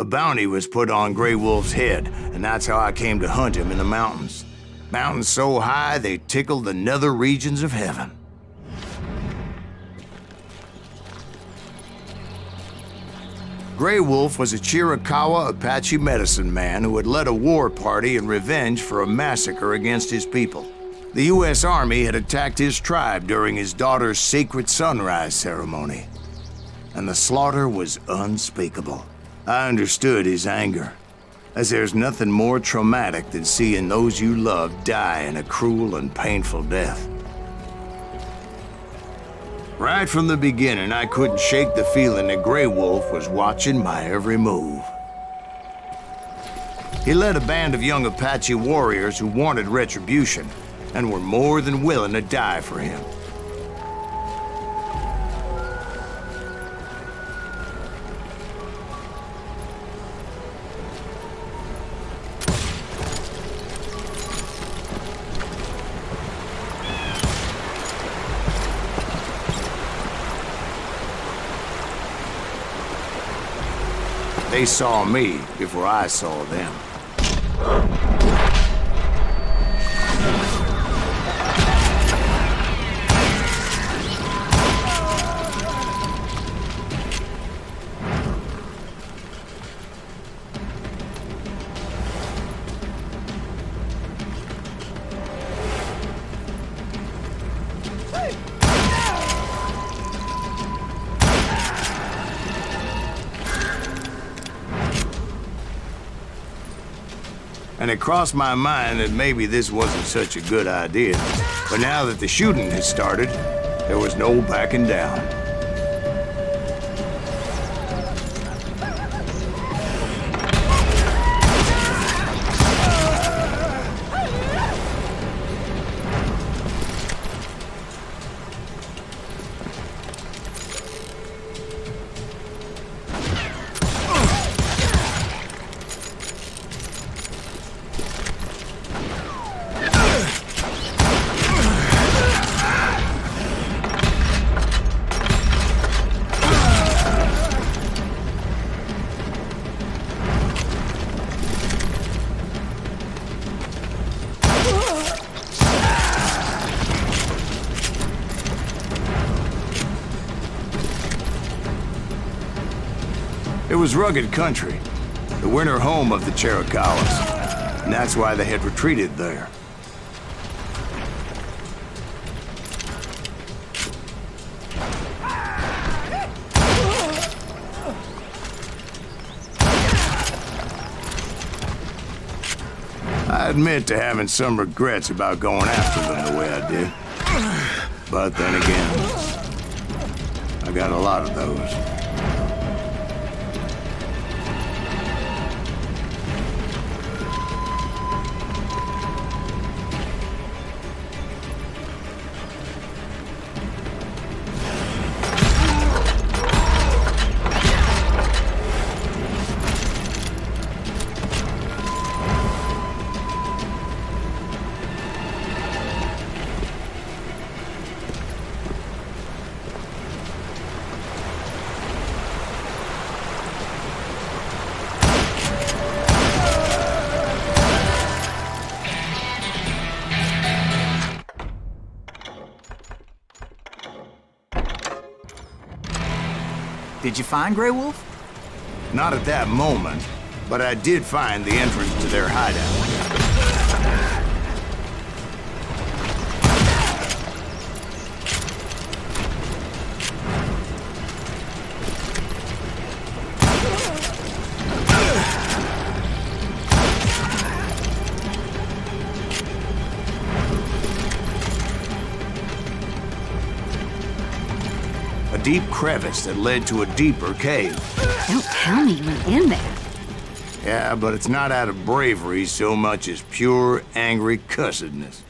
A bounty was put on Grey Wolf's head, and that's how I came to hunt him in the mountains. Mountains so high they tickled the nether regions of heaven. Grey Wolf was a Chiricahua Apache medicine man who had led a war party in revenge for a massacre against his people. The U.S. Army had attacked his tribe during his daughter's sacred sunrise ceremony, and the slaughter was unspeakable. I understood his anger, as there's nothing more traumatic than seeing those you love die in a cruel and painful death. Right from the beginning, I couldn't shake the feeling that Grey Wolf was watching my every move. He led a band of young Apache warriors who wanted retribution and were more than willing to die for him. They saw me before I saw them. And it crossed my mind that maybe this wasn't such a good idea. But now that the shooting had started, there was no backing down. It was rugged country, the winter home of the Chiricahuas, and that's why they had retreated there. I admit to having some regrets about going after them the way I did. But then again, I got a lot of those. Did you find Grey Wolf? Not at that moment, but I did find the entrance to their hideout. A deep crevice that led to a deeper cave. Don't tell me you went in there. Yeah, but it's not out of bravery so much as pure, angry cussedness.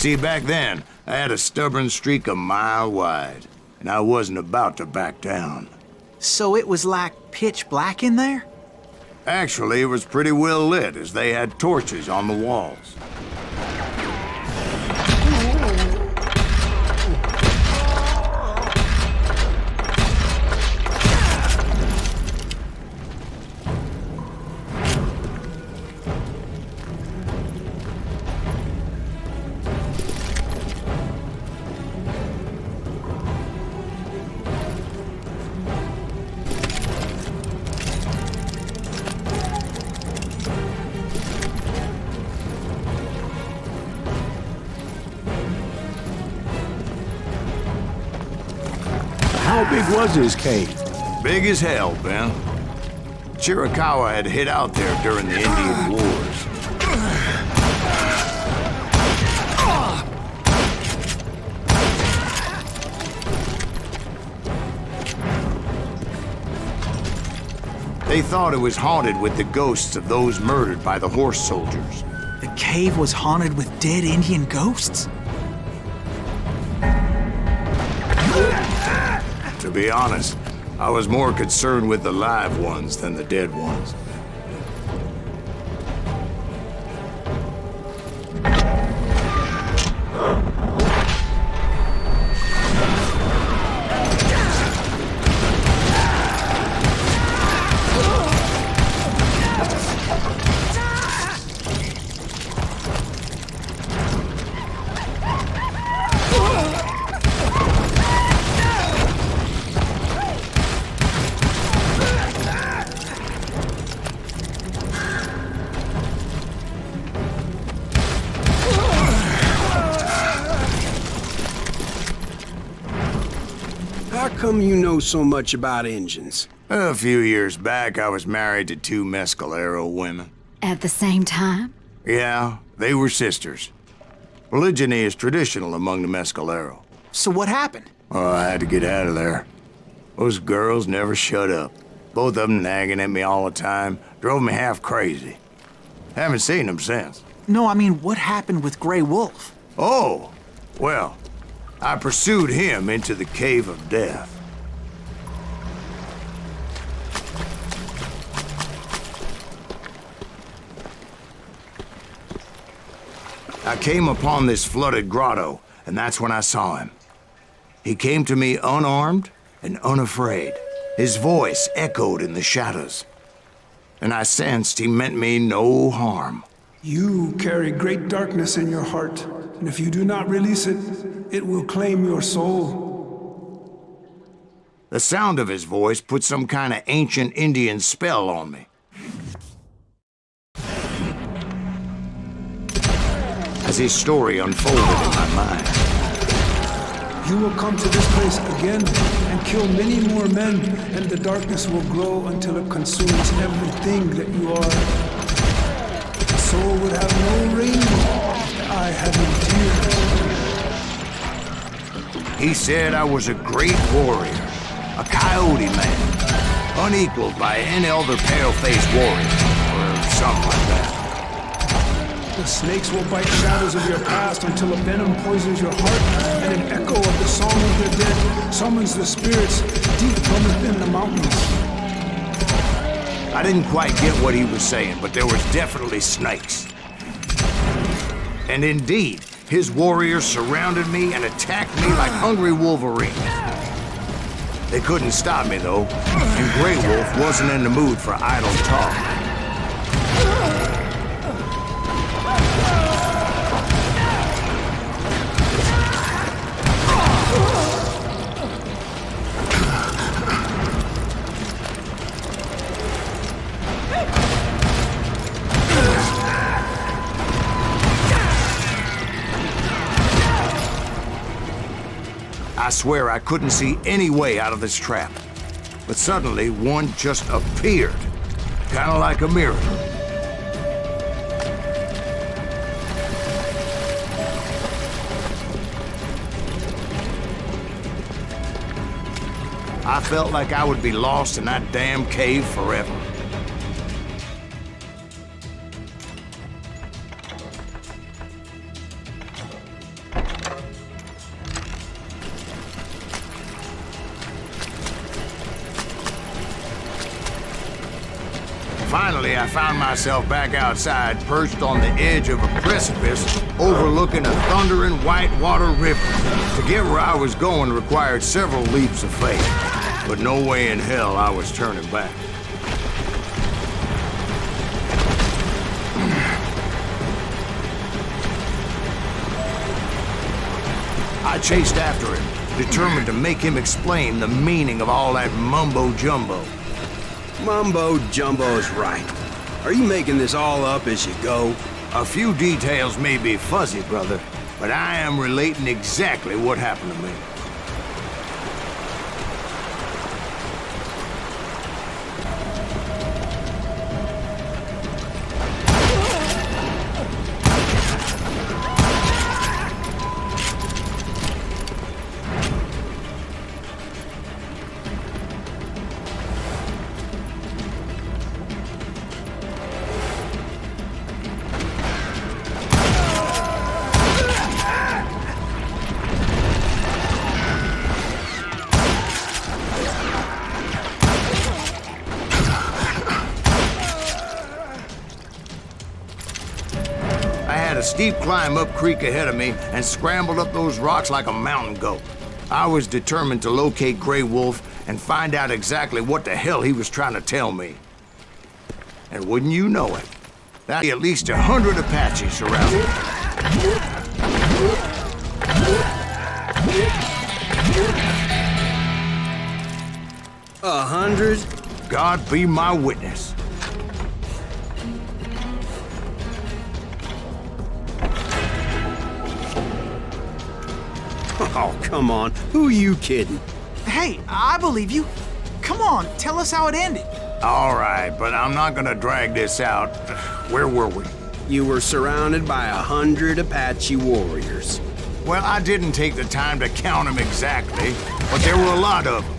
See, back then, I had a stubborn streak a mile wide, and I wasn't about to back down. So it was like pitch black in there? Actually, it was pretty well lit, as they had torches on the walls. How big was this cave? Big as hell, Ben. Chiricahua had hid out there during the Indian Wars. They thought it was haunted with the ghosts of those murdered by the horse soldiers. The cave was haunted with dead Indian ghosts? To be honest, I was more concerned with the live ones than the dead ones. How come you know so much about engines? A few years back, I was married to two Mescalero women. At the same time? Yeah, they were sisters. Polygyny is traditional among the Mescalero. So what happened? Oh, I had to get out of there. Those girls never shut up. Both of them nagging at me all the time. Drove me half crazy. Haven't seen them since. No, I mean, what happened with Grey Wolf? Oh, well, I pursued him into the Cave of Death. I came upon this flooded grotto, and that's when I saw him. He came to me unarmed and unafraid. His voice echoed in the shadows, and I sensed he meant me no harm. You carry great darkness in your heart, and if you do not release it, it will claim your soul. The sound of his voice put some kind of ancient Indian spell on me. As his story unfolded in my mind, You will come to this place again and kill many more men, and the darkness will grow until it consumes everything that you are. The soul would have no rainbow, the eye have no tears. he said I was a great warrior, a coyote man, unequaled by any other pale-faced warrior, or something like that. The snakes will bite shadows of your past until a venom poisons your heart, and an echo of the song of the dead summons the spirits deep from within the mountains. I didn't quite get what he was saying, but there was definitely snakes. And indeed, his warriors surrounded me and attacked me like hungry wolverines. They couldn't stop me, though, and Grey Wolf wasn't in the mood for idle talk. I swear I couldn't see any way out of this trap. But suddenly, one just appeared. Kind of like a miracle. I felt like I would be lost in that damn cave forever. Finally, I found myself back outside, perched on the edge of a precipice, overlooking a thundering whitewater river. To get where I was going required several leaps of faith, but no way in hell I was turning back. I chased after him, determined to make him explain the meaning of all that mumbo-jumbo. Mumbo-jumbo's right. Are you making this all up as you go? A few details may be fuzzy, brother, but I am relating exactly what happened to me. A steep climb up creek ahead of me and scrambled up those rocks like a mountain goat. I was determined to locate Grey Wolf and find out exactly what the hell he was trying to tell me. And wouldn't you know it, there'd be at least 100 Apaches surrounded. 100? God be my witness. Oh, come on. Who are you kidding? Hey, I believe you. Come on, tell us how it ended. All right, but I'm not gonna drag this out. Where were we? You were surrounded by 100 Apache warriors. Well, I didn't take the time to count them exactly, but there were a lot of them.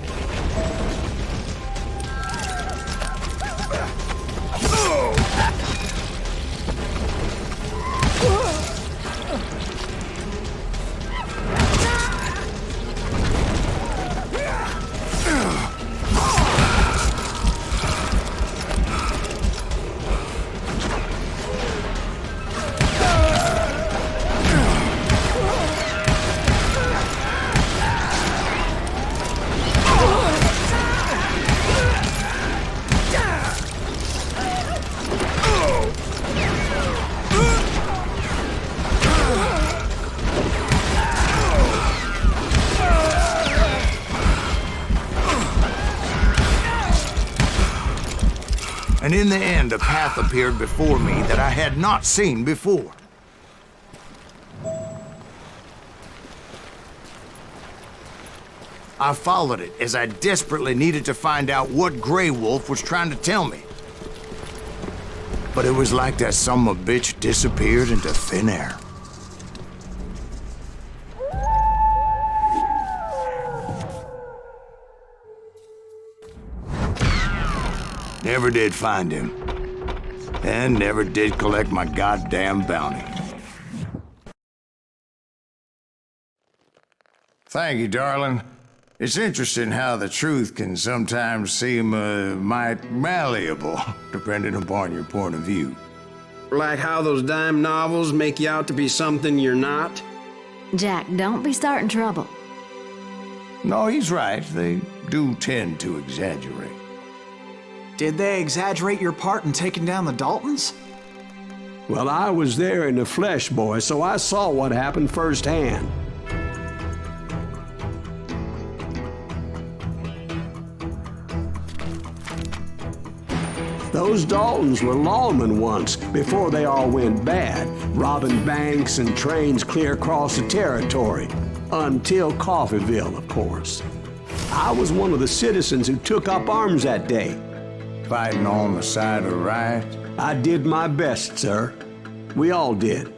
And in the end, a path appeared before me that I had not seen before. I followed it as I desperately needed to find out what Grey Wolf was trying to tell me. But it was like that son of a bitch disappeared into thin air. Never did find him. And never did collect my goddamn bounty. Thank you, darling. It's interesting how the truth can sometimes seem, might malleable, depending upon your point of view. Like how those dime novels make you out to be something you're not? Jack, don't be starting trouble. No, he's right. They do tend to exaggerate. Did they exaggerate your part in taking down the Daltons? Well, I was there in the flesh, boy, so I saw what happened firsthand. Those Daltons were lawmen once, before they all went bad, robbing banks and trains clear across the territory. Until Coffeeville, of course. I was one of the citizens who took up arms that day. Fighting on the side of the right? I did my best, sir. We all did.